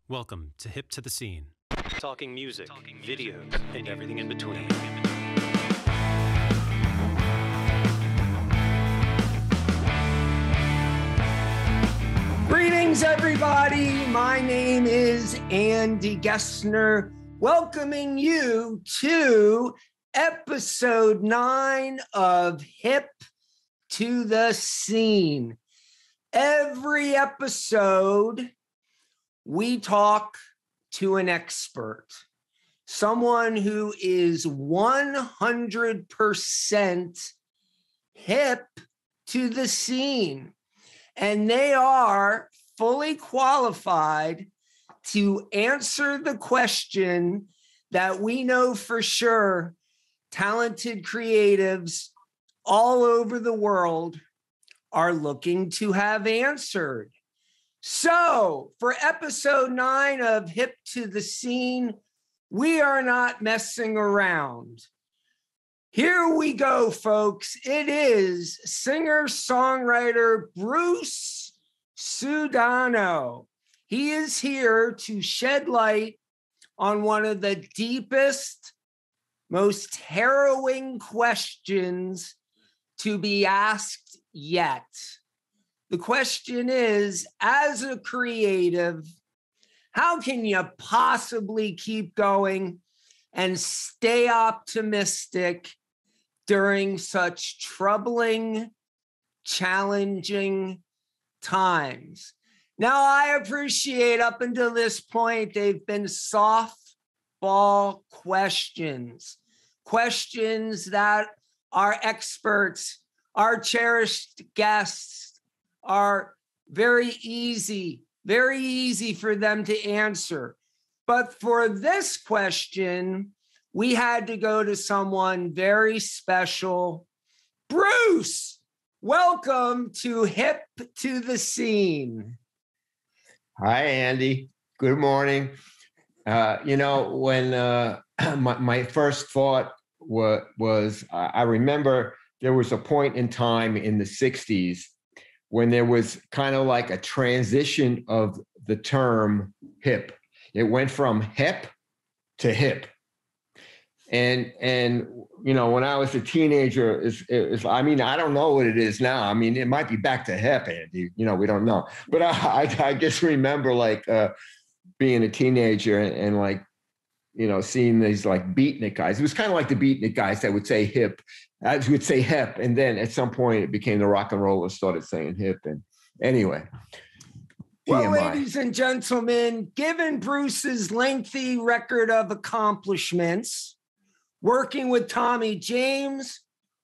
Welcome to Hip to the Scene. Talking music, videos, and everything in between. Greetings, everybody. My name is Andy Gessner, welcoming you to episode 9 of Hip to the Scene. Every episode, we talk to an expert, someone who is 100% hip to the scene. And they are fully qualified to answer the question that we know for sure talented creatives all over the world are looking to have answered. So, for episode 9 of Hip to the Scene, we are not messing around. Here we go, folks. It is singer-songwriter Bruce Sudano. He is here to shed light on one of the deepest, most harrowing questions to be asked yet. The question is, as a creative, how can you possibly keep going and stay optimistic during such troubling, challenging times? Now, I appreciate up until this point, they've been softball questions that our experts, our cherished guests, are very easy for them to answer. But for this question, we had to go to someone very special. Bruce, welcome to Hip to the Scene. Hi, Andy. Good morning. When my first thought was I remember there was a point in time in the 60s when there was kind of like a transition of the term hip. It went from hip to hip. And when I was a teenager, I don't know what it is now. I mean, it might be back to hip, Andy. We don't know. But I just remember being a teenager and seeing these beatnik guys. It was kind of like the beatnik guys that would say hip. I would say hip, and then at some point it became the rock and rollers started saying hip. And anyway, well, ladies and gentlemen, given Bruce's lengthy record of accomplishments, working with Tommy James,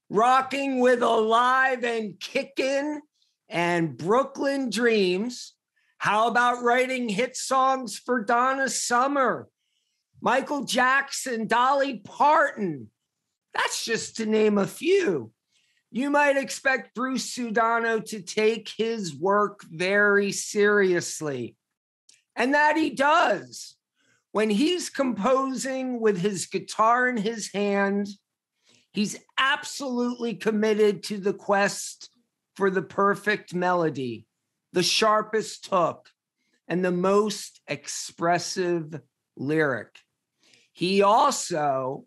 rocking with Alive and Kickin' and Brooklyn Dreams, how about writing hit songs for Donna Summer, Michael Jackson, Dolly Parton? That's just to name a few. You might expect Bruce Sudano to take his work very seriously. And that he does. When he's composing with his guitar in his hand, he's absolutely committed to the quest for the perfect melody, the sharpest hook, and the most expressive lyric. He also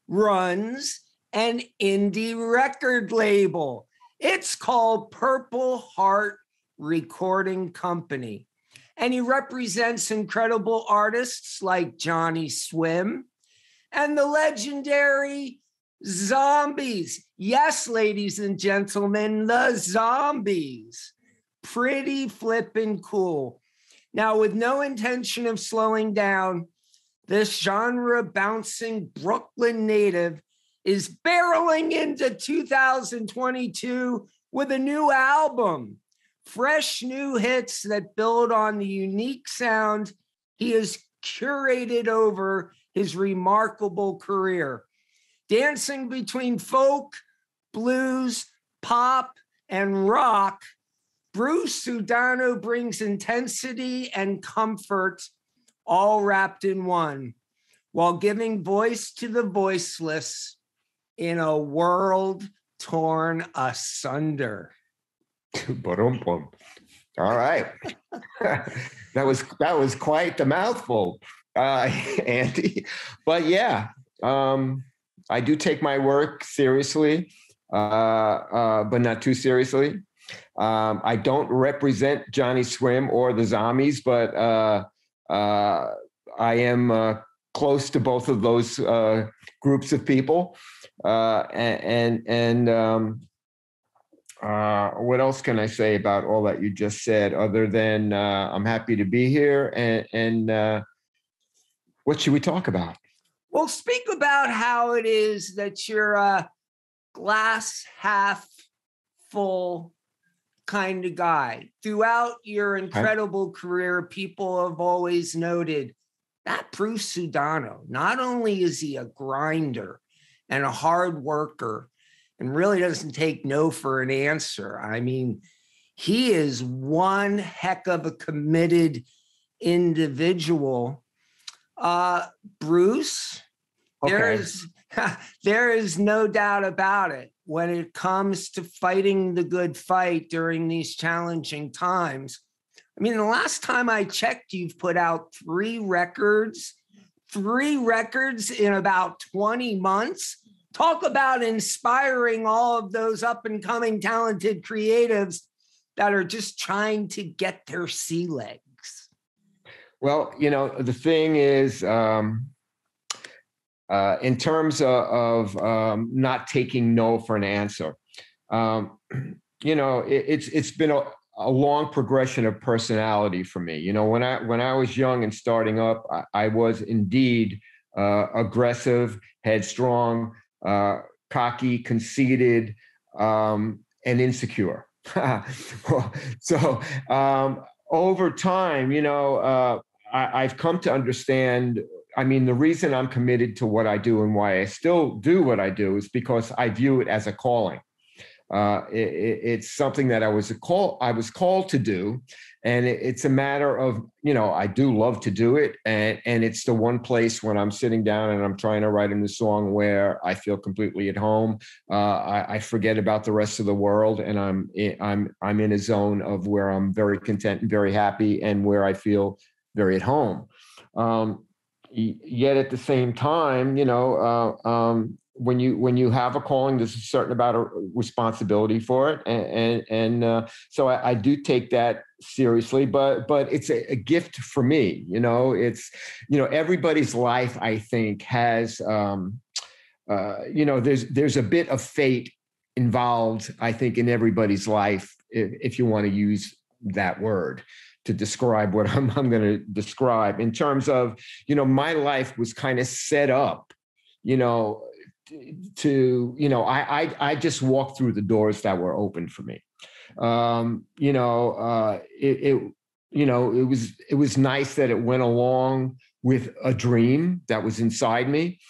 runs an indie record label. It's called Purple Heart Recording Company. And he represents incredible artists like Johnny Swim and the legendary Zombies. Yes, ladies and gentlemen, the Zombies. Pretty flippin' cool. Now, with no intention of slowing down, this genre-bouncing Brooklyn native is barreling into 2022 with a new album, fresh new hits that build on the unique sound he has curated over his remarkable career. Dancing between folk, blues, pop, and rock, Bruce Sudano brings intensity and comfort all wrapped in one, while giving voice to the voiceless in a world torn asunder. All right. That was quite the mouthful, Andy. But yeah, I do take my work seriously, but not too seriously. I don't represent Johnny Swim or the Zombies, but I am close to both of those groups of people. What else can I say about all that you just said, other than I'm happy to be here? And what should we talk about? Well, speak about how it is that you're a glass half full kind of guy. Throughout your incredible career, people have always noted that Bruce Sudano, not only is he a grinder and a hard worker and really doesn't take no for an answer. I mean, he is one heck of a committed individual. Bruce, okay. There is no doubt about it. When it comes to fighting the good fight during these challenging times, I mean, the last time I checked, you've put out 3 records in about 20 months. Talk about inspiring all of those up and coming talented creatives that are just trying to get their sea legs. Well, the thing is, in terms of not taking no for an answer, it's been a long progression of personality for me. When I was young and starting up, I was indeed aggressive, headstrong, cocky, conceited, and insecure. So over time, I've come to understand. I mean, the reason I'm committed to what I do and why I still do what I do is because I view it as a calling. It's something that I was called to do, and it's a matter of, I do love to do it, and it's the one place when I'm sitting down and I'm trying to write in the song where I feel completely at home. I forget about the rest of the world, and I'm in a zone of where I'm very content and very happy, and where I feel very at home. Yet at the same time, when you have a calling, there's a certain amount of responsibility for it, and so I do take that seriously. But it's a gift for me. It's everybody's life, I think, has there's a bit of fate involved, I think, in everybody's life, if you want to use that word to describe what I'm going to describe, in terms of, my life was kind of set up, I just walked through the doors that were open for me. It was nice that it went along with a dream that was inside me,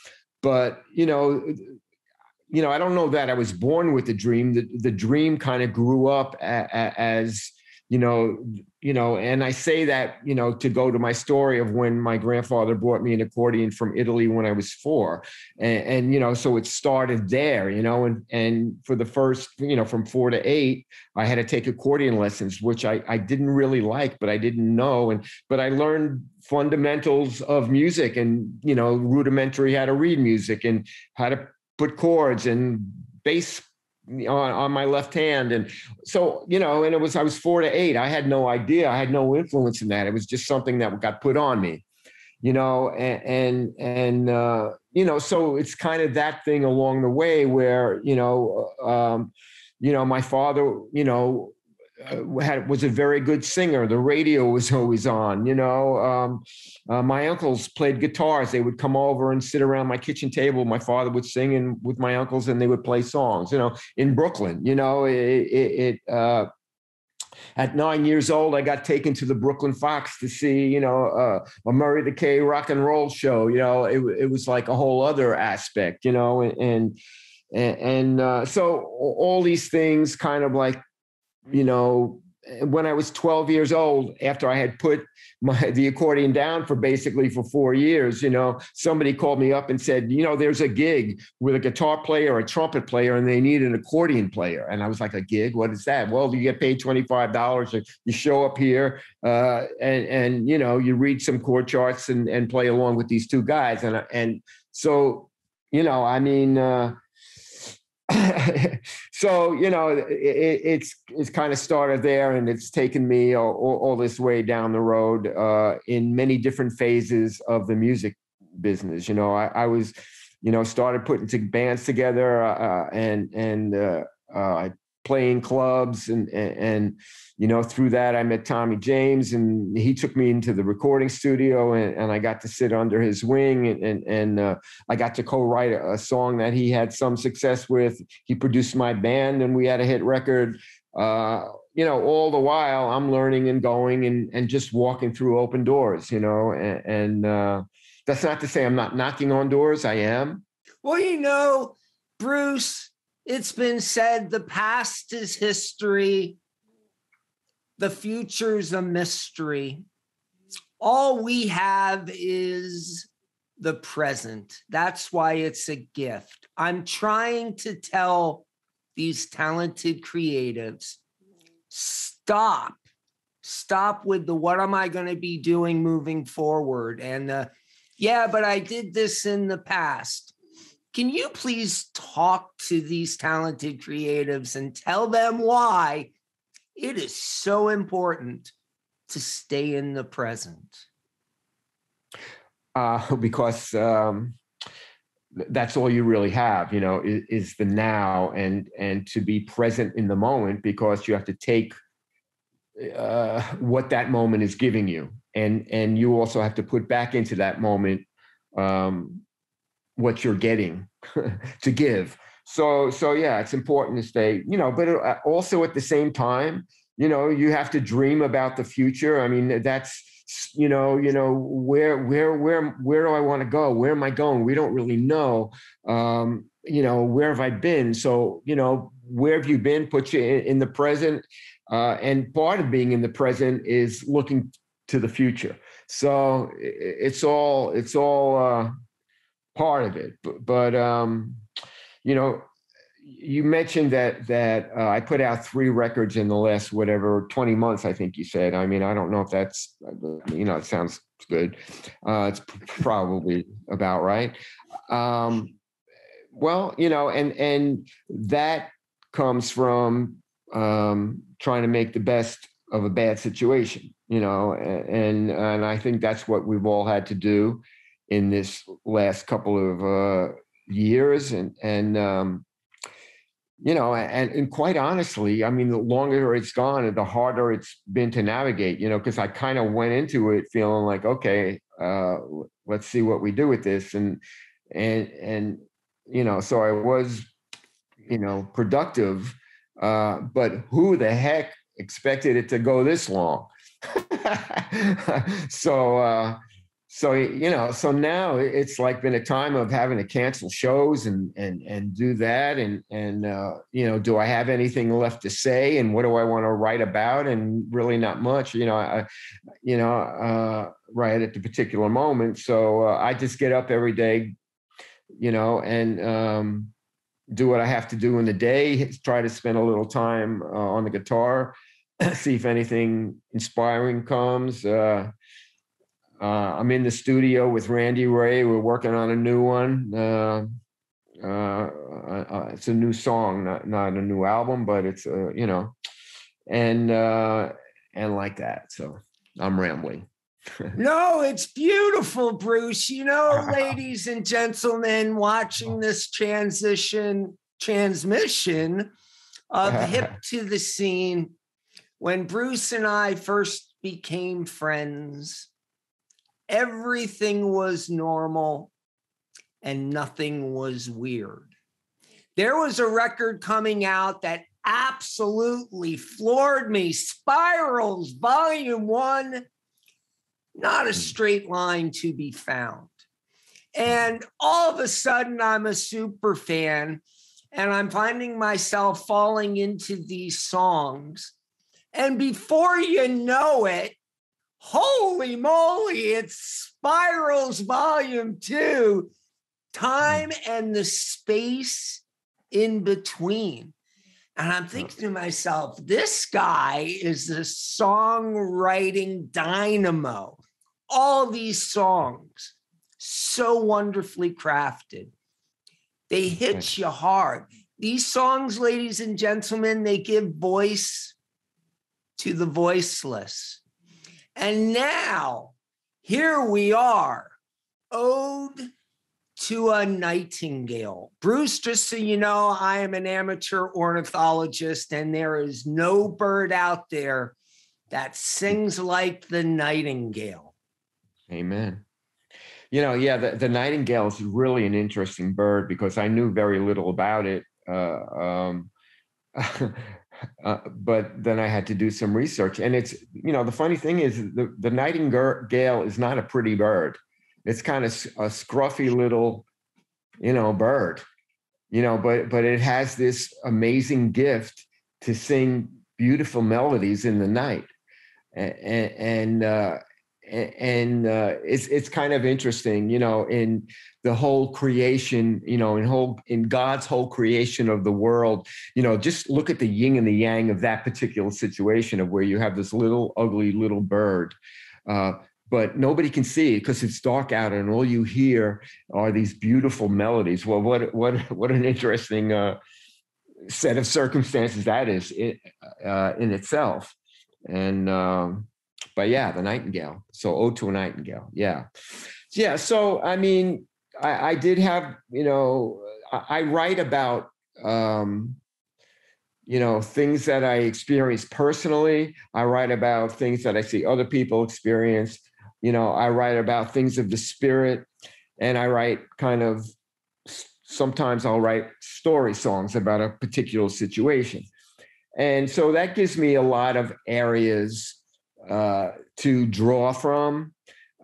but, I don't know that I was born with the dream. The dream kind of grew up as, and I say that, to go to my story of when my grandfather brought me an accordion from Italy when I was 4. And so it started there, and for the first, from 4 to 8, I had to take accordion lessons, which I didn't really like, but I didn't know. But I learned fundamentals of music and, rudimentary how to read music and how to put chords and bass on my left hand. And so, and I was 4 to 8. I had no idea. I had no influence in that. It was just something that got put on me, so it's kind of that thing along the way where, my father, was a very good singer. The radio was always on, my uncles played guitars. They would come over and sit around my kitchen table. My father would sing and with my uncles, and they would play songs, in Brooklyn. At 9 years old, I got taken to the Brooklyn Fox to see, a Murray the K rock and roll show. It was like a whole other aspect, and so all these things kind of like, when I was 12 years old, after I had put the accordion down for 4 years, somebody called me up and said, there's a gig with a guitar player or a trumpet player, and they need an accordion player. And I was like, a gig? What is that? Well, you get paid $25. You show up here and you read some chord charts and play along with these two guys. And so, so it's kind of started there, and it's taken me all this way down the road in many different phases of the music business. I was started putting bands together and I play in clubs and through that I met Tommy James, and he took me into the recording studio, and I got to sit under his wing, and I got to co-write a song that he had some success with. He produced my band, and we had a hit record. All the while I'm learning and going and just walking through open doors, and that's not to say I'm not knocking on doors. I am. Well, Bruce, it's been said the past is history. The future's a mystery. All we have is the present. That's why it's a gift. I'm trying to tell these talented creatives, stop with the what am I going to be doing moving forward? And yeah, but I did this in the past. Can you please talk to these talented creatives and tell them why it is so important to stay in the present? Because that's all you really have, is the now, and to be present in the moment, because you have to take what that moment is giving you, and you also have to put back into that moment what you're getting to give. So yeah, it's important to stay, but also at the same time, you have to dream about the future. I mean, that's, where do I want to go? Where am I going? We don't really know. Where have I been? So, where have you been? Put you in the present. And part of being in the present is looking to the future. So it's all part of it. But you mentioned that I put out 3 records in the last 20 months, I think you said. I mean, I don't know if that's, it sounds good. It's probably about right. Well, and that comes from trying to make the best of a bad situation, and I think that's what we've all had to do in this last couple of years. And quite honestly, I mean, the longer it's gone, the harder it's been to navigate, because I kind of went into it feeling like, okay, let's see what we do with this. And so I was, productive, but who the heck expected it to go this long? So now it's like been a time of having to cancel shows and do that. And do I have anything left to say? And what do I want to write about? And really not much, right at the particular moment. So I just get up every day, and do what I have to do in the day, try to spend a little time on the guitar, see if anything inspiring comes. I'm in the studio with Randy Ray. We're working on a new one. It's a new song, not a new album, but it's and like that. So I'm rambling. No, it's beautiful, Bruce. Ladies and gentlemen, watching this transmission of Hip to the Scene, when Bruce and I first became friends, everything was normal and nothing was weird. There was a record coming out that absolutely floored me. Spirals, Volume 1, not a straight line to be found. And all of a sudden, I'm a super fan, and I'm finding myself falling into these songs And before you know it, holy moly, it's Spirals Volume 2, Time and the Space in Between. And I'm thinking to myself, this guy is a songwriting dynamo. All these songs, so wonderfully crafted. They hit you hard. These songs, ladies and gentlemen, they give voice to the voiceless. And now, here we are, Ode to a Nightingale. Bruce, just so you know, I am an amateur ornithologist, and there is no bird out there that sings like the nightingale. Amen. You know, yeah, the nightingale is really an interesting bird because I knew very little about it. But then I had to do some research. And it's, you know, the funny thing is the nightingale is not a pretty bird. It's kind of a scruffy little, you know, bird, you know, but it has this amazing gift to sing beautiful melodies in the night. And it's kind of interesting, you know, in the whole creation, you know, in God's whole creation of the world, you know, just look at the yin and the yang of that particular situation of where you have this little ugly little bird, but nobody can see it because it's dark out, and all you hear are these beautiful melodies. Well, what an interesting set of circumstances that is in itself, and. But yeah, the nightingale. So Ode to a Nightingale. Yeah. So, I mean, I did have, you know, I write about, you know, things that I experienced personally. I write about things that I see other people experience. You know, I write about things of the spirit, and I write sometimes I'll write story songs about a particular situation. And so that gives me a lot of areas to draw from.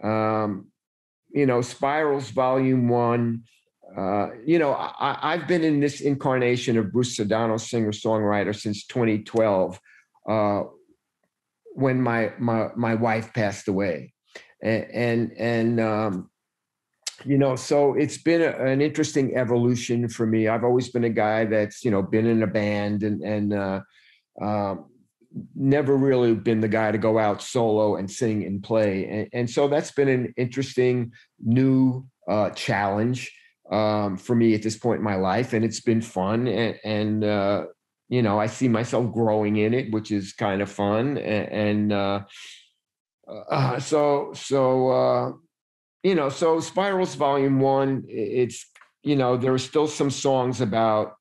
You know, Spirals Volume 1, you know, I've been in this incarnation of Bruce Sodano, singer-songwriter, since 2012, when my wife passed away. And you know, so it's been an interesting evolution for me. I've always been a guy that's, you know, been in a band and never really been the guy to go out solo and sing and play. And so that's been an interesting new challenge for me at this point in my life. And it's been fun. And you know, I see myself growing in it, which is kind of fun. You know, so Spirals Volume 1, it's, you know, there are still some songs about,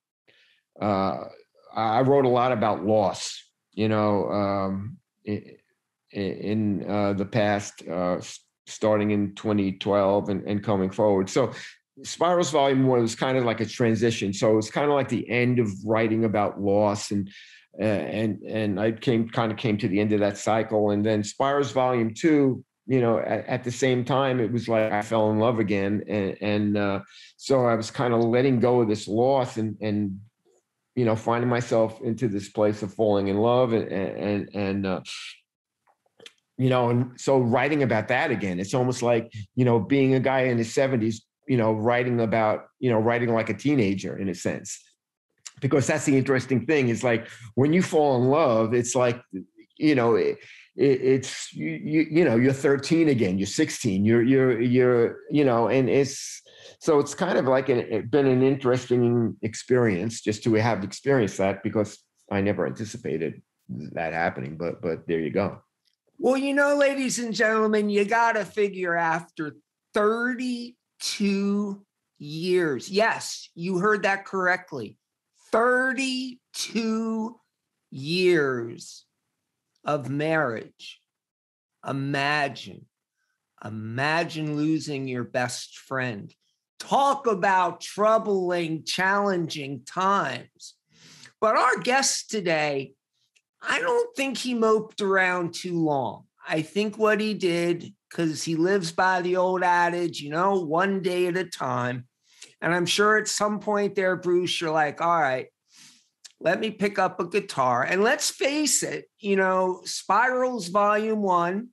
I wrote a lot about loss. You know, in the past, starting in 2012 and coming forward. So Spirals Volume 1 was kind of like a transition. So it's kind of like the end of writing about loss, and I came to the end of that cycle. And then Spirals Volume 2, you know, at the same time, it was like I fell in love again. And so I was kind of letting go of this loss and you know, finding myself into this place of falling in love and you know, and so writing about that again, it's almost like, you know, being a guy in his 70s, you know, writing like a teenager in a sense, because that's the interesting thing is like when you fall in love, it's like, you know, it's you know, you're 13 again, you're 16, you're you know, and so it's kind of like been an interesting experience just to have experienced that, because I never anticipated that happening, but there you go. Well, you know, ladies and gentlemen, you got to figure after 32 years. Yes, you heard that correctly. 32 years of marriage. Imagine losing your best friend. Talk about troubling, challenging times. But our guest today, I don't think he moped around too long. I think what he did, because he lives by the old adage, you know, one day at a time. And I'm sure at some point there, Bruce, you're like, all right, let me pick up a guitar. And let's face it, Spirals Volume 1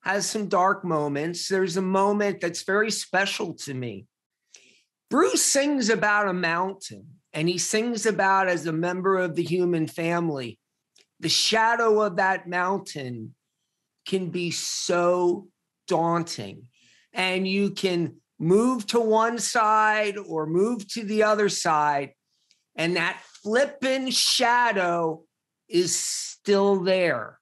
has some dark moments. There's a moment that's very special to me. Bruce sings about a mountain, and he sings about, as a member of the human family, the shadow of that mountain can be so daunting. And you can move to one side or move to the other side, and that flippin' shadow is still there.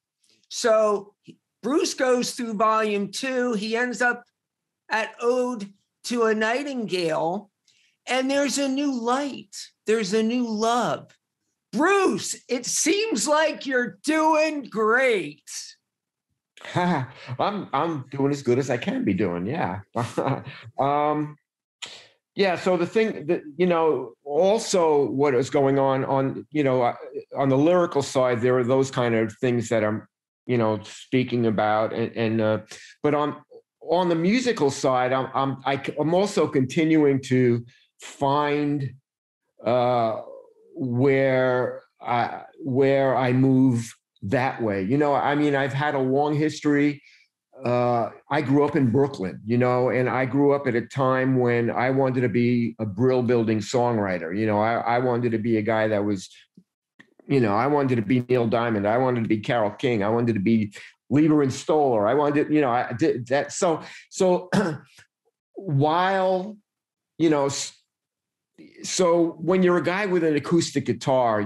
So Bruce goes through Volume 2. He ends up at Ode to a Nightingale, and there's a new light. There's a new love. Bruce, it seems like you're doing great. I'm doing as good as I can be doing. Yeah. Yeah. So the thing that, also what is going on the lyrical side, there are those kind of things that I'm, speaking about, but on the musical side, I'm also continuing to find where I move that way. I've had a long history. I grew up in Brooklyn, and I grew up at a time when I wanted to be a Brill Building songwriter. I wanted to be a guy that was, I wanted to be Neil Diamond. I wanted to be Carole King. I wanted to be Leiber and Stoller. I wanted, I did that. So while, so when you're a guy with an acoustic guitar,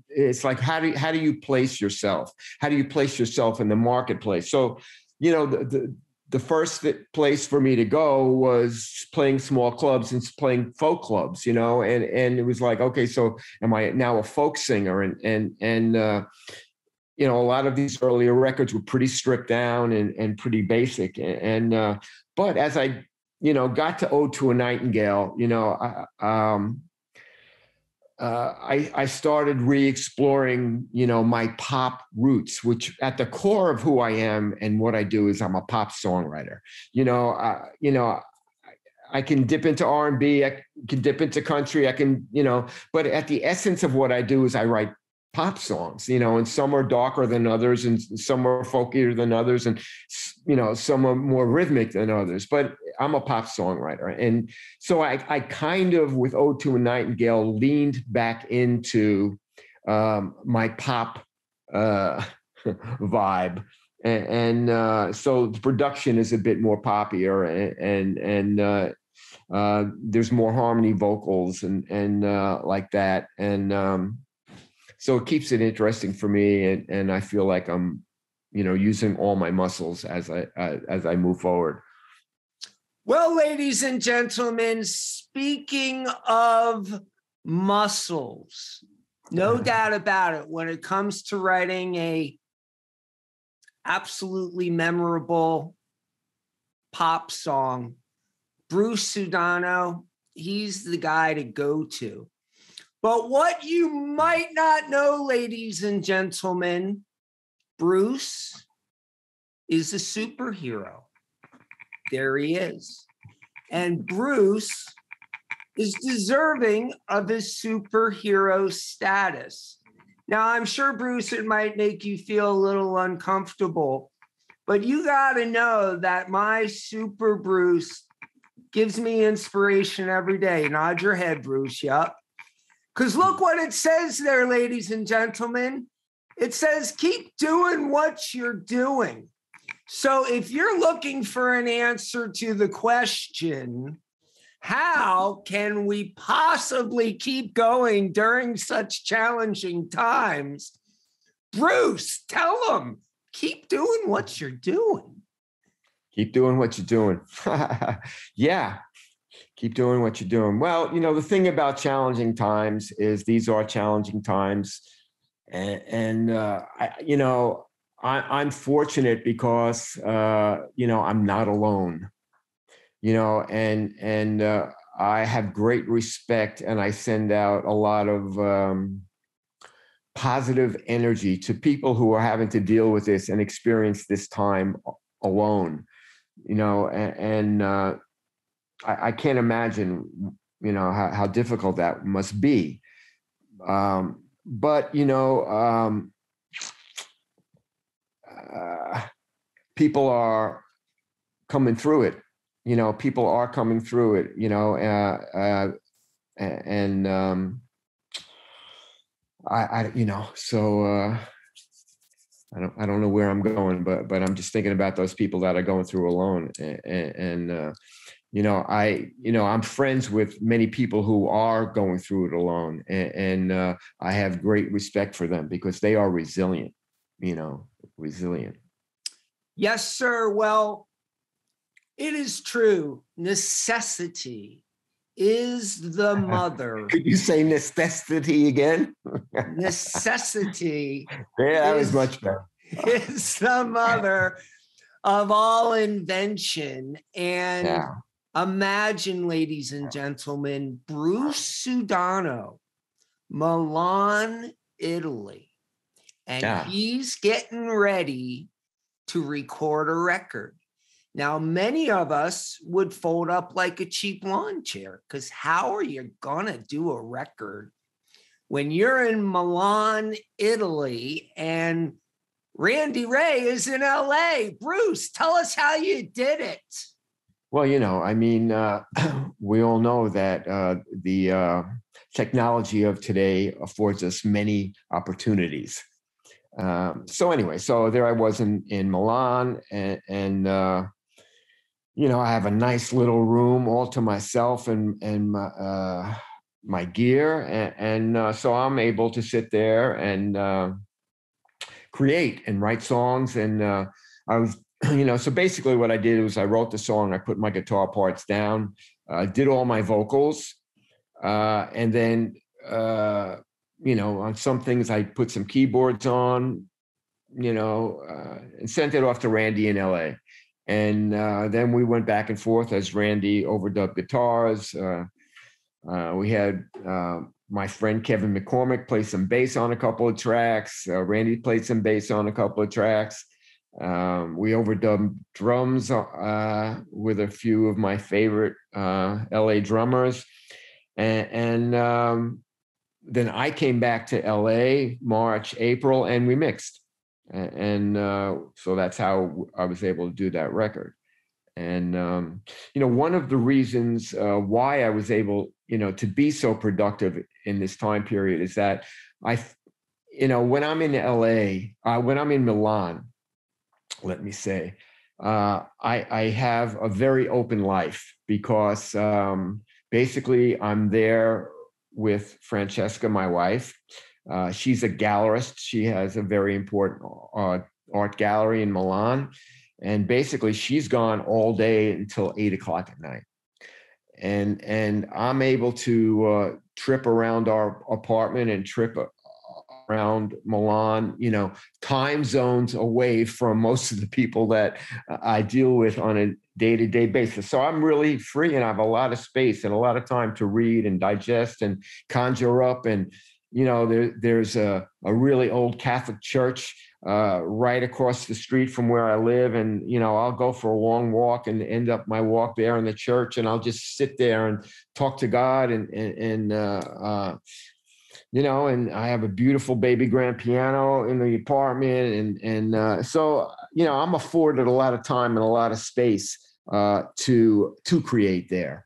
it's like, how do you place yourself? How do you place yourself in the marketplace? So, the first place for me to go was playing small clubs and playing folk clubs, and it was like, okay, so am I now a folk singer? And a lot of these earlier records were pretty stripped down and pretty basic. But as I got to Ode to a Nightingale, I started re-exploring, my pop roots, which at the core of who I am and what I do is I'm a pop songwriter. I can dip into R&B, I can dip into country, I can, but at the essence of what I do is I write pop songs, and some are darker than others and some are folkier than others and, some are more rhythmic than others, but I'm a pop songwriter. And so I kind of, with Ode to a Nightingale, leaned back into my pop vibe. And so the production is a bit more poppier and there's more harmony vocals and like that. And so it keeps it interesting for me, and I feel like I'm, using all my muscles as I move forward. Well, ladies and gentlemen, speaking of muscles, no doubt about it, when it comes to writing a absolutely memorable pop song, Bruce Sudano, he's the guy to go to. But what you might not know, ladies and gentlemen, Bruce is a superhero. There he is. And Bruce is deserving of his superhero status. Now, I'm sure, Bruce, it might make you feel a little uncomfortable, but you got to know that my Super Bruce gives me inspiration every day. Nod your head, Bruce. Yep. Because look what it says there, ladies and gentlemen. It says, keep doing what you're doing. So if you're looking for an answer to the question, how can we possibly keep going during such challenging times? Bruce, tell them, keep doing what you're doing. Keep doing what you're doing. Yeah. Keep doing what you're doing. Well, the thing about challenging times is these are challenging times. And I'm fortunate because, I'm not alone, and I have great respect, and I send out a lot of positive energy to people who are having to deal with this and experience this time alone, and I can't imagine, how difficult that must be. but people are coming through it. People are coming through it. And so I don't know where I'm going, but I'm just thinking about those people that are going through alone, and I'm friends with many people who are going through it alone, and I have great respect for them because they are resilient. Resilient. Yes, sir. Well, it is true. Necessity is the mother. Could you say necessity again? Necessity. Yeah, that was much better. Is the mother of all invention. And imagine, ladies and gentlemen, Bruce Sudano, Milan, Italy. And he's getting ready to record a record. Now, many of us would fold up like a cheap lawn chair, because how are you going to do a record when you're in Milan, Italy, and Randy Ray is in LA? Bruce, tell us how you did it. Well, we all know that the technology of today affords us many opportunities. So there I was in Milan, and I have a nice little room all to myself and my gear, and so I'm able to sit there and create and write songs. And I was, so basically what I did was I wrote the song, I put my guitar parts down, did all my vocals, and then on some things I put some keyboards on, and sent it off to Randy in LA. And then we went back and forth as Randy overdubbed guitars. We had my friend Kevin McCormick play some bass on a couple of tracks. Randy played some bass on a couple of tracks. We overdubbed drums with a few of my favorite LA drummers. And then I came back to LA March, April, and we mixed. And so that's how I was able to do that record. And, one of the reasons why I was able, to be so productive in this time period is that when I'm in LA, when I'm in Milan, let me say, I have a very open life because basically I'm there with Francesca, my wife. She's a gallerist. She has a very important art gallery in Milan. And basically she's gone all day until 8 o'clock at night. And I'm able to trip around our apartment and trip around Milan, time zones away from most of the people that I deal with on a day-to-day basis. So I'm really free and I have a lot of space and a lot of time to read and digest and conjure up. And, there's a really old Catholic church right across the street from where I live. And, I'll go for a long walk and end up my walk there in the church. And I'll just sit there and talk to God and I have a beautiful baby grand piano in the apartment. So, I'm afforded a lot of time and a lot of space to create there.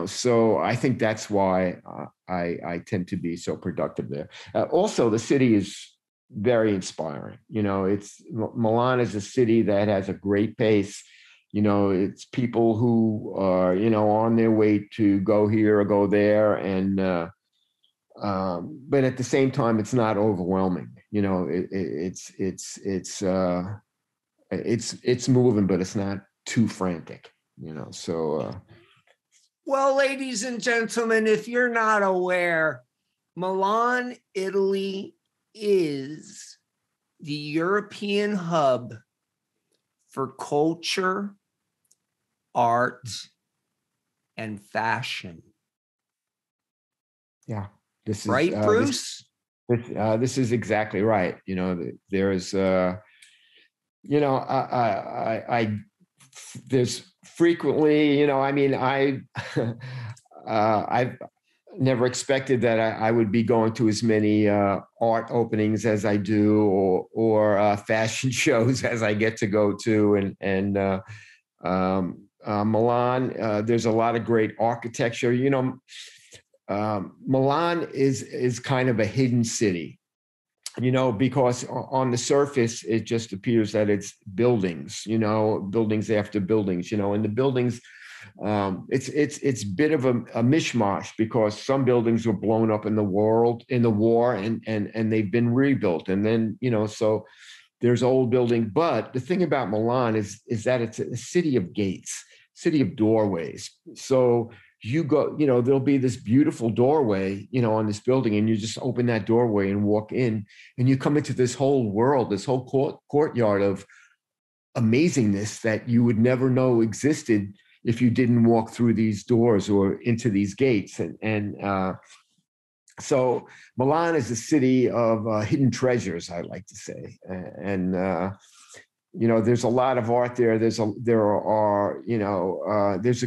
So I think that's why I tend to be so productive there. Also, the city is very inspiring. Milan is a city that has a great pace. It's people who are, on their way to go here or go there. And, but at the same time, it's not overwhelming. It's moving, but it's not too frantic, so. Well, ladies and gentlemen, if you're not aware, Milan, Italy is the European hub for culture, art, and fashion. Yeah, this is right, Bruce. This is exactly right. There's, there's frequently, I've never expected that I would be going to as many art openings as I do, or fashion shows as I get to go to. And Milan, there's a lot of great architecture. Milan is kind of a hidden city, because on the surface, it just appears that it's buildings, buildings after buildings, and the buildings, it's a bit of a mishmash, because some buildings were blown up in the war, and they've been rebuilt. And then, so there's old building. But the thing about Milan is that it's a city of gates, city of doorways. So you go, there'll be this beautiful doorway, on this building, and you just open that doorway and walk in, and you come into this whole world, this whole courtyard of amazingness that you would never know existed if you didn't walk through these doors or into these gates. So Milan is a city of hidden treasures, I like to say. And there's a lot of art there. There's a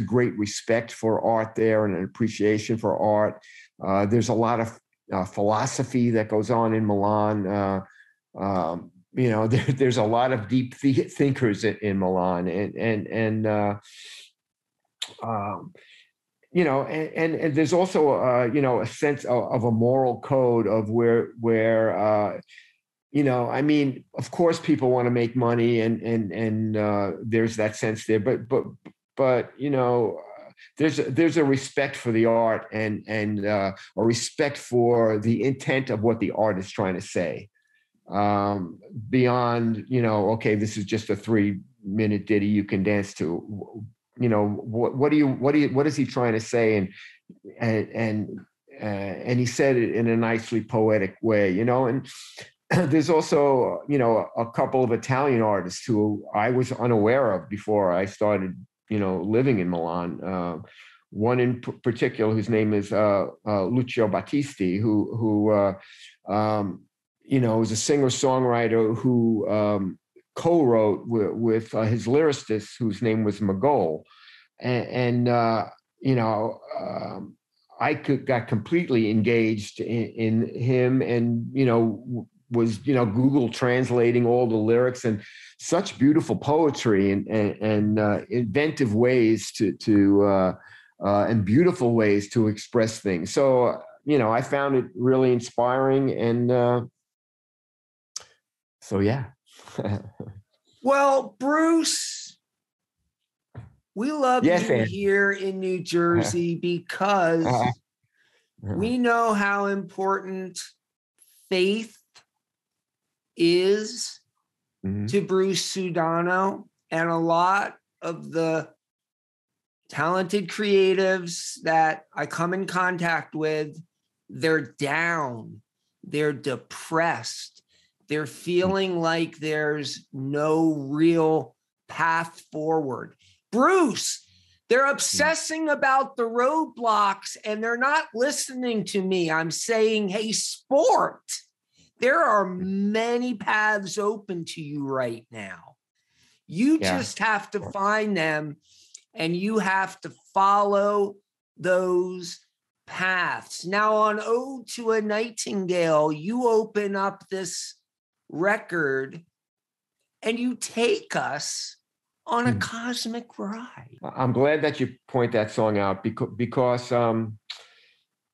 great respect for art there, and an appreciation for art. There's a lot of philosophy that goes on in Milan. There's a lot of deep thinkers in Milan, and there's also a sense of a moral code of where of course people want to make money, and there's that sense there, but there's a respect for the art, and a respect for the intent of what the art is trying to say, beyond okay, this is just a 3-minute ditty you can dance to. What is he trying to say? And he said it in a nicely poetic way, and there's also, a couple of Italian artists who I was unaware of before I started, living in Milan. One in particular, whose name is Lucio Battisti, who is a singer-songwriter who co-wrote with his lyricist, whose name was Magol. I got completely engaged in him, and, was, Google translating all the lyrics, and such beautiful poetry and inventive ways to and beautiful ways to express things. So, I found it really inspiring. And so, yeah. Well, Bruce, we love you here in New Jersey because we know how important faith is to Bruce Sudano, and a lot of the talented creatives that I come in contact with, they're down, they're depressed, they're feeling like there's no real path forward. Bruce, they're obsessing about the roadblocks, and they're not listening to me. I'm saying, hey, sport, there are many paths open to you right now. You just have to find them, and you have to follow those paths. Now, on Ode to a Nightingale, you open up this record and you take us on a cosmic ride. I'm glad that you point that song out, because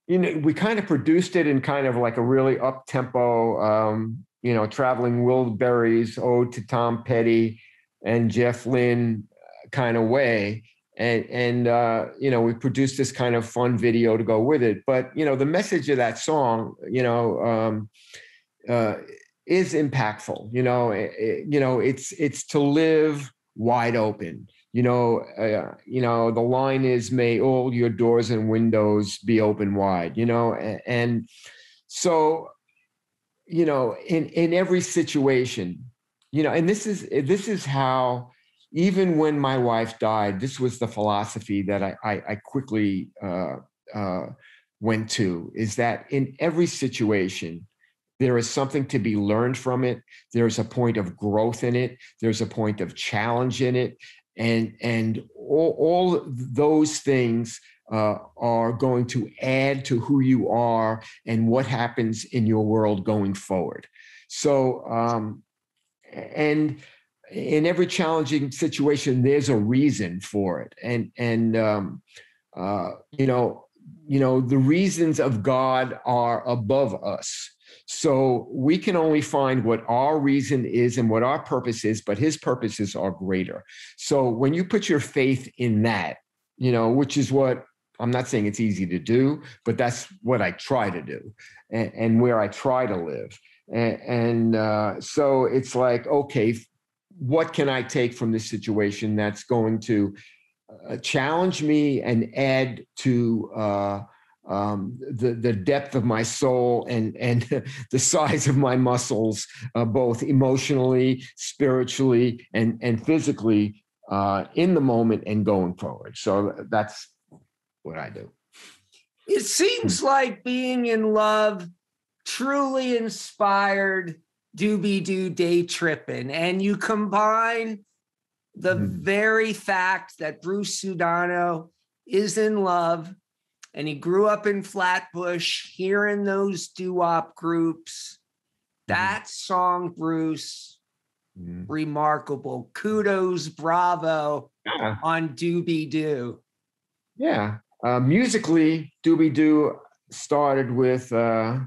we kind of produced it in kind of like a really up-tempo, Traveling Wilburys, Ode to Tom Petty and Jeff Lynne kind of way. And we produced this kind of fun video to go with it. But, the message of that song, is impactful. It's to live wide open. The line is, may all your doors and windows be open wide, and so, in every situation, and this is how, even when my wife died, this was the philosophy that I quickly went to, is that in every situation, there is something to be learned from it. There's a point of growth in it. There's a point of challenge in it. And all those things are going to add to who you are and what happens in your world going forward. So, and in every challenging situation, there's a reason for it. And the reasons of God are above us. So we can only find what our reason is and what our purpose is, but his purposes are greater. So when you put your faith in that, which is what I'm not saying it's easy to do, but that's what I try to do and where I try to live. So it's like, okay, what can I take from this situation that's going to challenge me and add to the depth of my soul and the size of my muscles, both emotionally, spiritually, and physically in the moment and going forward. So that's what I do. It seems like being in love truly inspired Doobie-Doo Day Trippin', and you combine the very fact that Bruce Sudano is in love and he grew up in Flatbush hearing those doo-wop groups. That song, Bruce, remarkable. Kudos, bravo on Doobie-Doo. Yeah. Musically, Doobie-Doo started with Love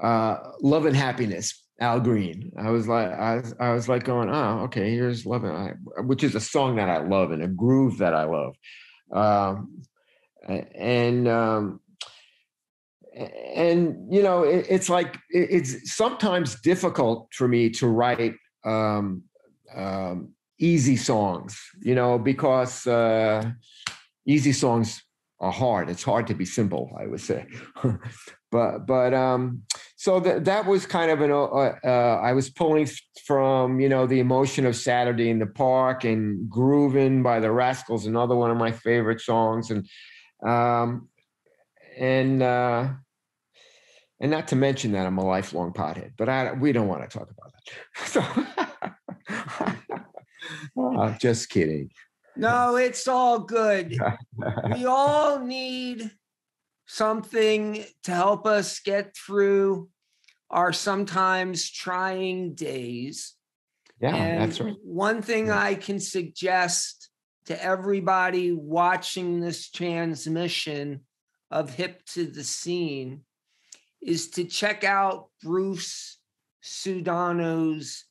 and Happiness, Al Green. I was like going, oh, okay, here's Love and, which is a song that I love and a groove that I love. It's like it's sometimes difficult for me to write easy songs, because easy songs are hard. It's hard to be simple, I would say. So that was kind of I was pulling from, the emotion of Saturday in the Park and Groovin' by the Rascals, another one of my favorite songs. And not to mention that I'm a lifelong pothead, but we don't want to talk about that. So, just kidding. No, it's all good. We all need something to help us get through our sometimes trying days. Yeah, and that's right. One thing I can suggest to everybody watching this transmission of Hip to the Scene is to check out Bruce Sudano's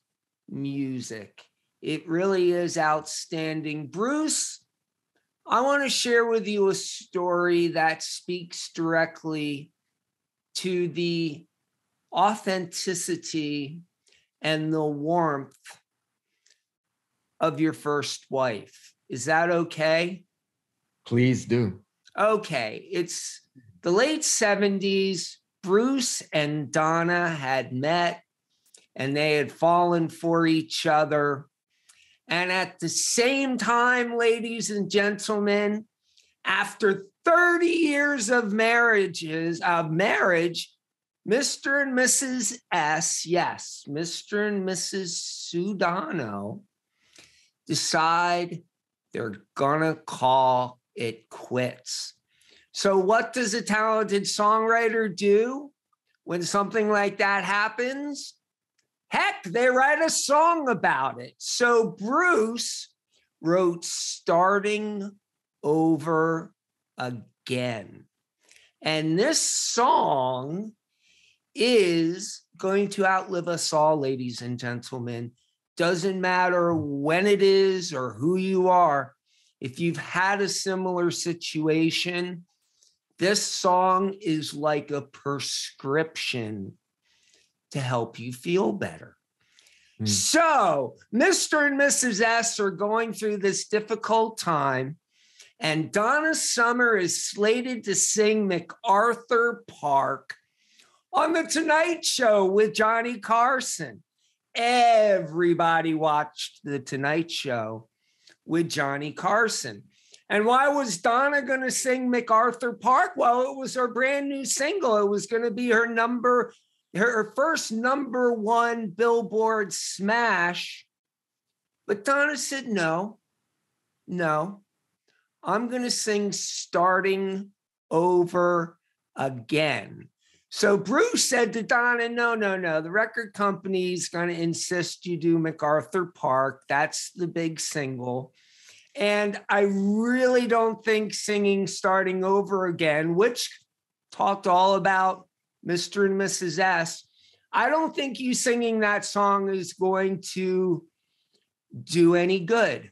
music. It really is outstanding. Bruce, I want to share with you a story that speaks directly to the authenticity and the warmth of your first wife. Is that okay? Please do. Okay. It's the late 70s. Bruce and Donna had met and they had fallen for each other. And at the same time, ladies and gentlemen, after 30 years of marriage, Mr. and Mrs. S, yes, Mr. and Mrs. Sudano, decide they're gonna call it quits. So what does a talented songwriter do when something like that happens? Heck, they write a song about it. So Bruce wrote Starting Over Again. And this song is going to outlive us all, ladies and gentlemen. Doesn't matter when it is or who you are. If you've had a similar situation, this song is like a prescription to help you feel better. So Mr. and Mrs. S are going through this difficult time, and Donna Summer is slated to sing MacArthur Park on The Tonight Show with Johnny Carson. Everybody watched The Tonight Show with Johnny Carson. And why was Donna going to sing MacArthur Park? Well, it was her brand new single. It was going to be her first number one Billboard smash. But Donna said, no, I'm going to sing Starting Over Again. So Bruce said to Donna, no, the record company's going to insist you do MacArthur Park. That's the big single. And I really don't think singing Starting Over Again, which talked all about Mr. and Mrs. S, I don't think you singing that song is going to do any good.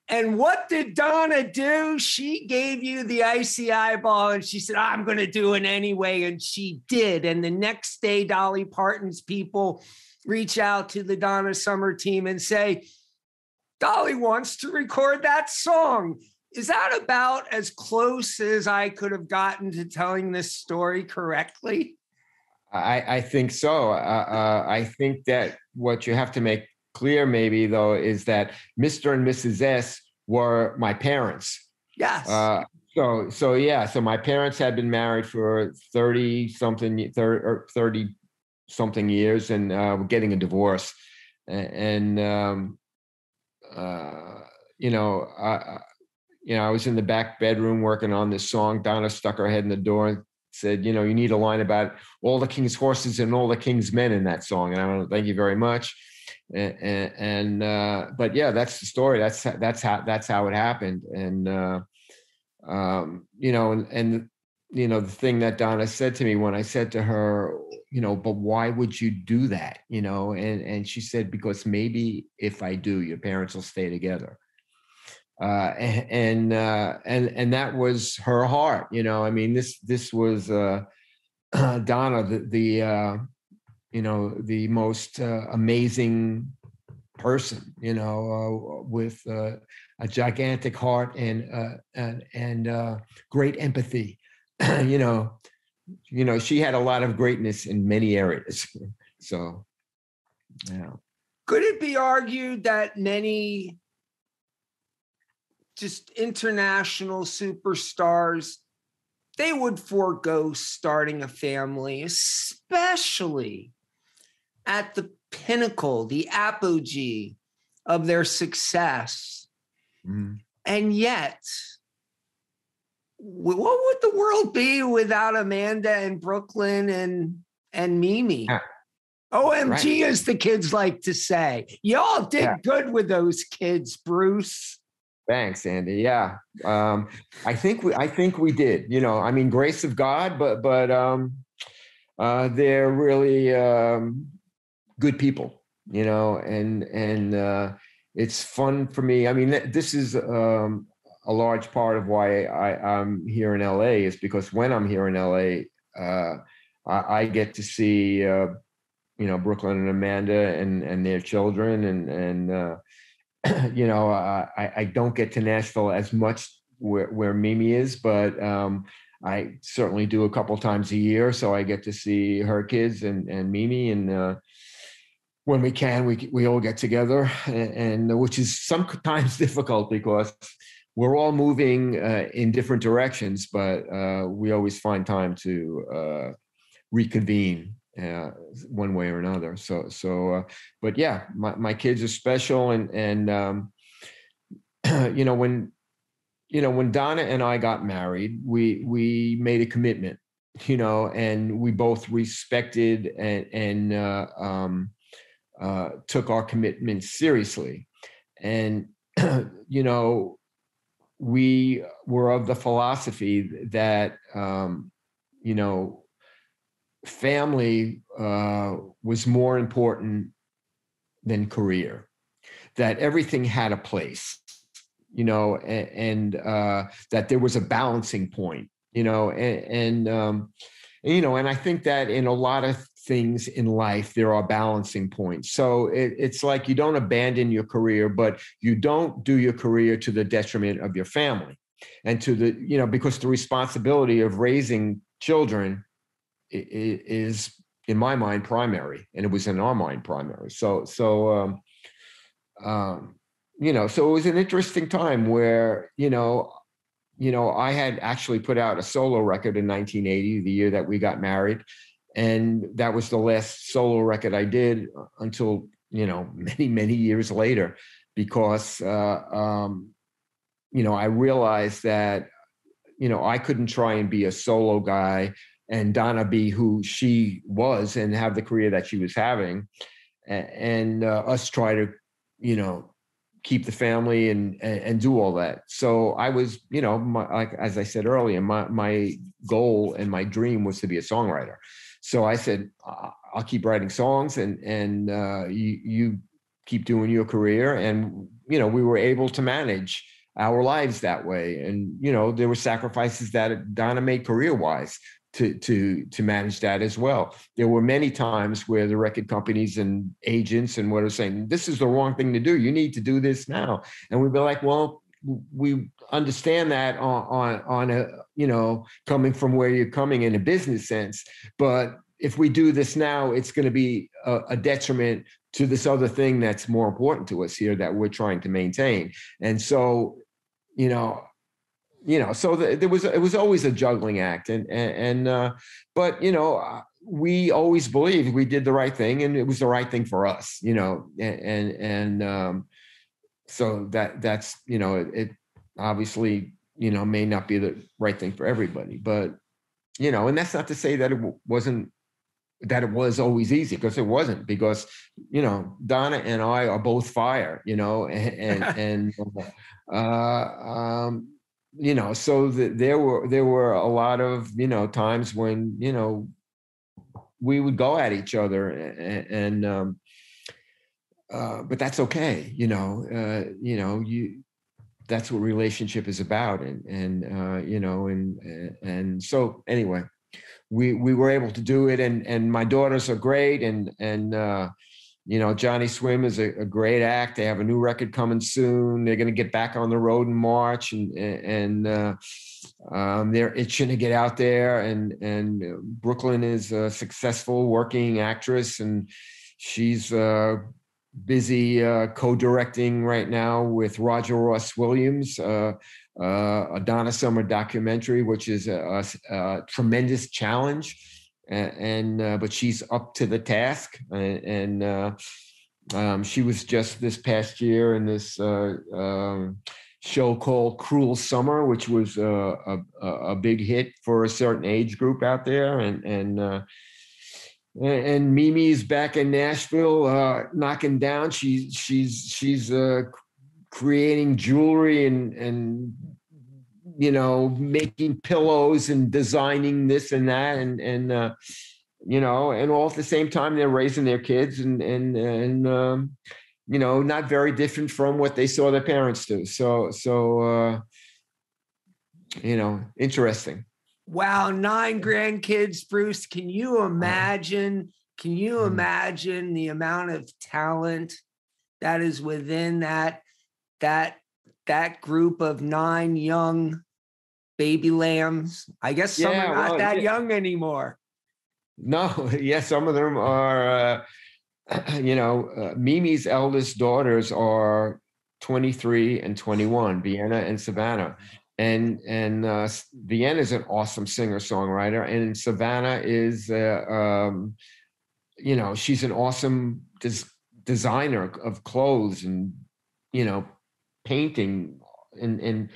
And what did Donna do? She gave you the icy eyeball and she said, I'm going to do it anyway. And she did. And the next day, Dolly Parton's people reach out to the Donna Summer team and say, Dolly wants to record that song. Is that about as close as I could have gotten to telling this story correctly? I think so. I think that what you have to make clear maybe though is that Mr. and Mrs. S were my parents. Yes. So my parents had been married for 30 something years and were getting a divorce. And I was in the back bedroom working on this song. Donna stuck her head in the door and said, you need a line about all the king's horses and all the king's men in that song. And I want to thank you very much. But yeah, that's the story. That's how it happened. And the thing that Donna said to me when I said to her, but why would you do that? And she said, because maybe if I do, your parents will stay together. And that was her heart. This was Donna, the most amazing person, with a gigantic heart and great empathy. She had a lot of greatness in many areas. So, yeah. Could it be argued that many just international superstars, they would forego starting a family, especially at the pinnacle, the apogee of their success? Mm. And yet, what would the world be without Amanda and Brooklyn and Mimi? Yeah. OMG, Right. as the kids like to say. Y'all did good with those kids, Bruce. Thanks, Andy. Yeah. I think we did, grace of God, but they're really good people, and it's fun for me. This is a large part of why I'm here in LA, is because when I'm here in LA, I get to see, Brooklyn and Amanda and their children, and I don't get to Nashville as much where Mimi is, but I certainly do a couple times a year. So I get to see her kids and Mimi, and when we can, we all get together, and which is sometimes difficult because we're all moving in different directions, but we always find time to reconvene one way or another. But yeah, my kids are special, and when Donna and I got married, we made a commitment, and we both respected and took our commitment seriously. And we were of the philosophy that family was more important than career, that everything had a place, and that there was a balancing point, and I think that in a lot of things in life, there are balancing points. So it's like you don't abandon your career, but you don't do your career to the detriment of your family, and to the, because the responsibility of raising children is, in my mind, primary, and it was in our mind primary. So it was an interesting time where, I had actually put out a solo record in 1980, the year that we got married. And that was the last solo record I did until, many, many years later, because I realized that, I couldn't try and be a solo guy and Donna be who she was and have the career that she was having, and us try to, keep the family and do all that. So I was, like, as I said earlier, my goal and my dream was to be a songwriter. So I said, I'll keep writing songs and you keep doing your career. And, we were able to manage our lives that way. And, there were sacrifices that Donna made career-wise to manage that as well. There were many times where the record companies and agents and what are saying, this is the wrong thing to do. You need to do this now. And we'd be like, well, we understand that on a, coming from where you're coming in a business sense. But if we do this now, it's going to be a detriment to this other thing that's more important to us here that we're trying to maintain. And so, so it was always a juggling act, but we always believed we did the right thing, and it was the right thing for us, so that's it obviously may not be the right thing for everybody, but and that's not to say that it was always easy, because it wasn't, because Donna and I are both fire, so there were a lot of, times when, we would go at each other and but that's okay. That's what relationship is about. And so anyway, we were able to do it, and my daughters are great. And Johnny Swim is a great act. They have a new record coming soon. They're going to get back on the road in March, and they're itching to get out there. And Brooklyn is a successful working actress, and she's busy co-directing right now with Roger Ross Williams, a Donna Summer documentary, which is a tremendous challenge. But she's up to the task, and she was just this past year in this show called Cruel Summer, which was a big hit for a certain age group out there, and Mimi's back in Nashville, knocking down. She's creating jewelry and making pillows and designing this and that, and all at the same time they're raising their kids and not very different from what they saw their parents do. So interesting. Wow, 9 grandkids, Bruce. Can you imagine the amount of talent that is within that group of 9 young baby lambs? I guess some are not that young anymore. No, yes, some of them are. Mimi's eldest daughters are 23 and 21, Vienna and Savannah. And Vienna is an awesome singer-songwriter, and Savannah is, she's an awesome designer of clothes and, painting and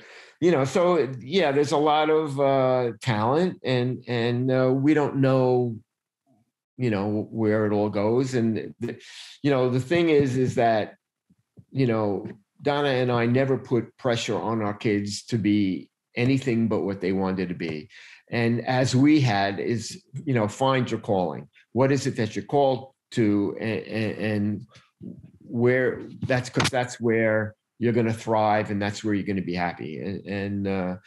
so yeah, there's a lot of talent, and we don't know, where it all goes. And the thing is that Donna and I never put pressure on our kids to be anything but what they wanted to be. And as we had is, find your calling. What is it that you're called to, and where that's where you're going to thrive, and that's where you're going to be happy. And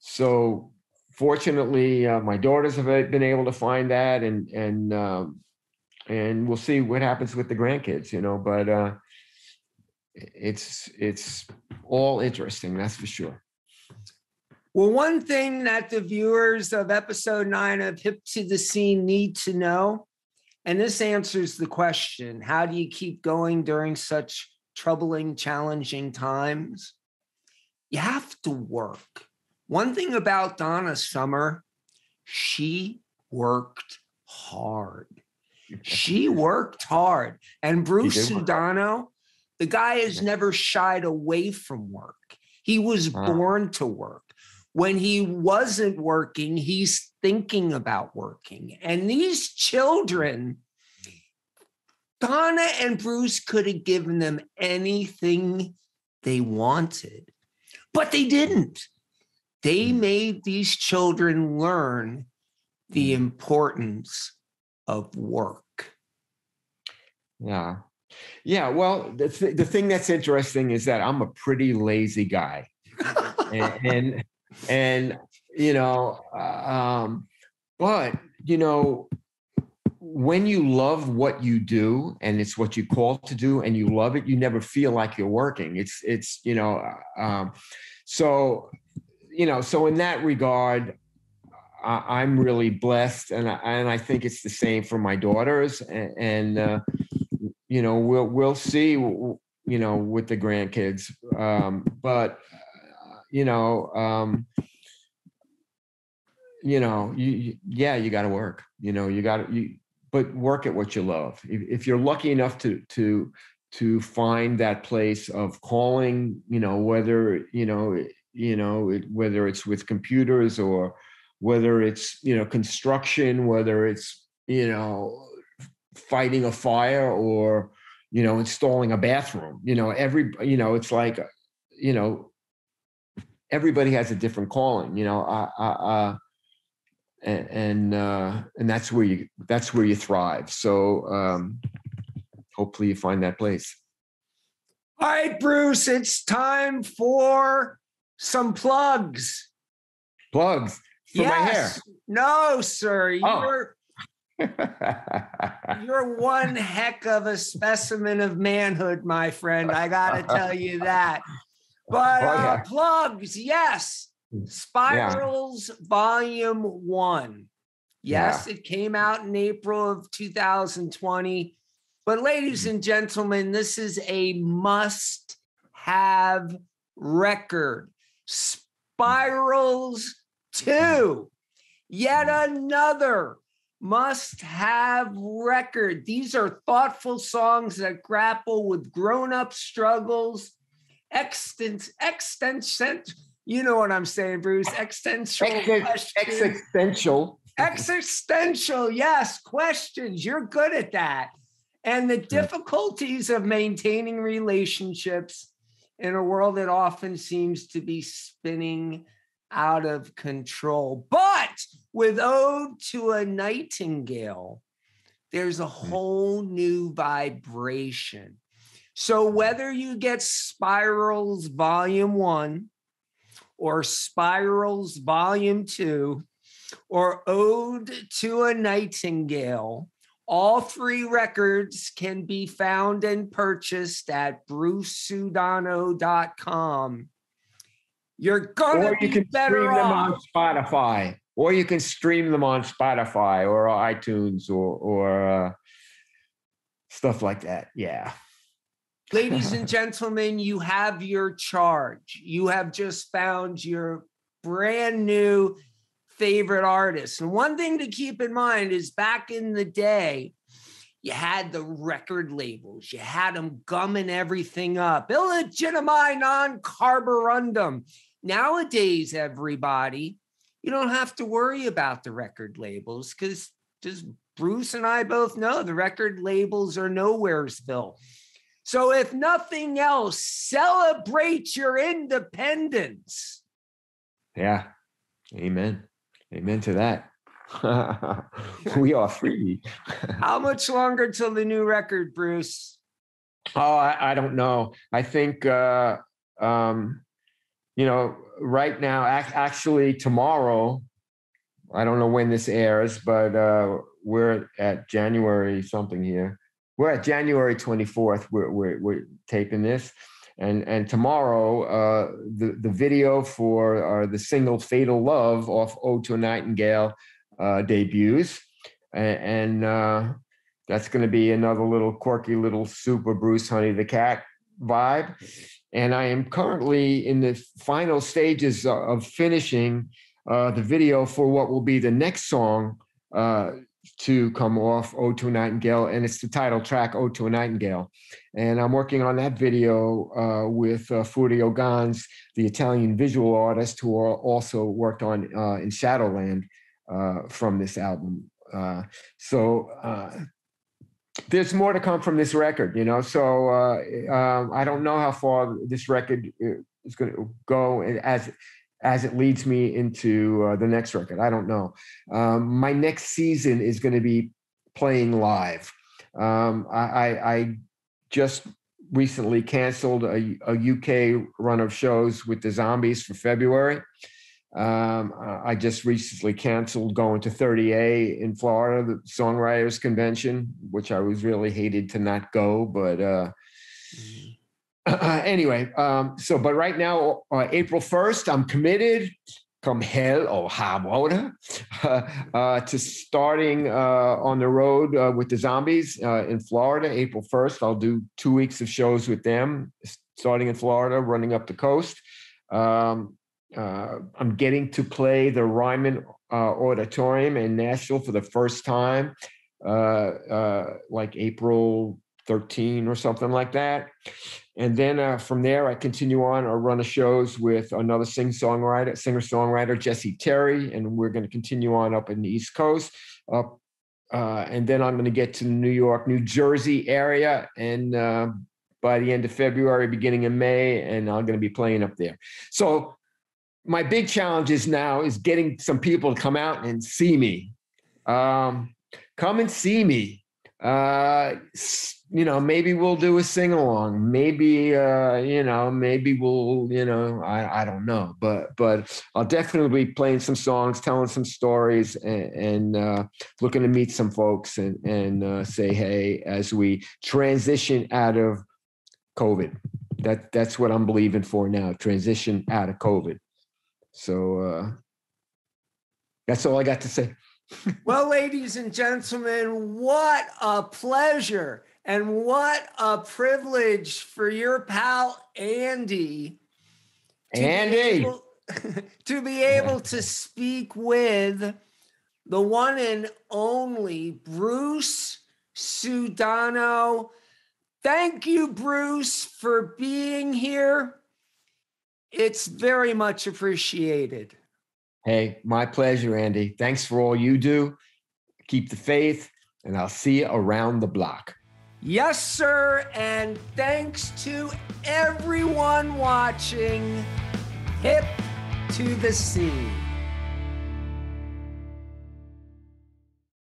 so fortunately, my daughters have been able to find that, and we'll see what happens with the grandkids, but it's all interesting, that's for sure. Well, one thing that the viewers of episode 9 of Hip to the Scene need to know, and this answers the question, how do you keep going during such troubling, challenging times? You have to work. One thing about Donna Summer, she worked hard. She worked hard. And Bruce Sudano, the guy has never shied away from work. He was born to work. When he wasn't working, he's thinking about working. And these children, Donna and Bruce could have given them anything they wanted, but they didn't. They made these children learn the importance of work. Yeah. Yeah. Well, the thing that's interesting is that I'm a pretty lazy guy. and you know, but, you know, when you love what you do and it's what you call to do and you love it, you never feel like you're working. It's, you know, so, you know, so in that regard, I'm really blessed, and I think it's the same for my daughters, and you know, we'll see, you know, with the grandkids, but you know, you got to work. You know, but work at what you love. If you're lucky enough to find that place of calling, you know, whether it's with computers or whether it's, you know, construction, whether it's, you know, fighting a fire or, you know, installing a bathroom, you know, it's like, you know, everybody has a different calling, you know, and that's where you thrive. So hopefully you find that place. All right, Bruce, it's time for some plugs. Plugs for my hair? No, sir. You're one heck of a specimen of manhood, my friend. I got to tell you that. But plugs, yes. Spirals Volume 1. Yes, it came out in April of 2020. But ladies and gentlemen, this is a must-have record. Spirals 2. Yet another must-have record. These are thoughtful songs that grapple with grown-up struggles, you know what I'm saying, Bruce? Existential, yes, questions. You're good at that. And the difficulties of maintaining relationships in a world that often seems to be spinning out of control. But with Ode to a Nightingale, there's a whole new vibration. So whether you get Spirals Volume 1 or Spirals Volume 2 or Ode to a Nightingale, all 3 records can be found and purchased at brucesudano.com. You're gonna be better off. Or you can stream them on Spotify or iTunes or stuff like that. Yeah. Ladies and gentlemen, you have your charge. You have just found your brand new favorite artist. And one thing to keep in mind is back in the day, you had the record labels. You had them gumming everything up. Illegitimi non carborundum. Nowadays, everybody, you don't have to worry about the record labels because just Bruce and I both know the record labels are Nowheresville. So if nothing else, celebrate your independence. Yeah. Amen. Amen to that. We are free. How much longer till the new record, Bruce? Oh, I don't know. I think, you know, right now, actually tomorrow, I don't know when this airs, but we're at January something here. We're at January 24th. We're taping this. And tomorrow, the video for the single Fatal Love off Ode to a Nightingale debuts. And that's going to be another little quirky little Super Bruce Honey the Cat vibe. And I am currently in the final stages of finishing the video for what will be the next song to come off Ode to a Nightingale, and it's the title track, Ode to a Nightingale. And I'm working on that video with Furio Gans, the Italian visual artist who also worked on in Shadowland from this album. There's more to come from this record, you know. So I don't know how far this record is going to go as it leads me into the next record. I don't know. My next season is going to be playing live. I just recently canceled a UK run of shows with the Zombies for February. I just recently canceled going to 30A in Florida, the Songwriters Convention, which I was really hated to not go. But anyway, but right now, April 1st, I'm committed, come hell or high water, to starting on the road with the Zombies in Florida. April 1st, I'll do 2 weeks of shows with them, starting in Florida, running up the coast. I'm getting to play the Ryman Auditorium in Nashville for the first time, like April 13 or something like that. And then from there, I continue on a run of shows with another singer-songwriter, Jesse Terry, and we're going to continue on up in the East Coast. And then I'm going to get to New York, New Jersey area, and by the end of February, beginning of May, and I'm going to be playing up there. So my big challenge is getting some people to come out and see me. Come and see me. Maybe we'll do a sing-along. Maybe, maybe we'll, I don't know. But I'll definitely be playing some songs, telling some stories, and looking to meet some folks and say hey as we transition out of COVID. That's what I'm believing for now, transition out of COVID. So that's all I got to say. Well, ladies and gentlemen, what a pleasure and what a privilege for your pal Andy to be able to speak with the one and only Bruce Sudano. Thank you, Bruce, for being here. It's very much appreciated. Hey, my pleasure, Andy. Thanks for all you do. Keep the faith, and I'll see you around the block. Yes, sir. And thanks to everyone watching Hip to the Scene.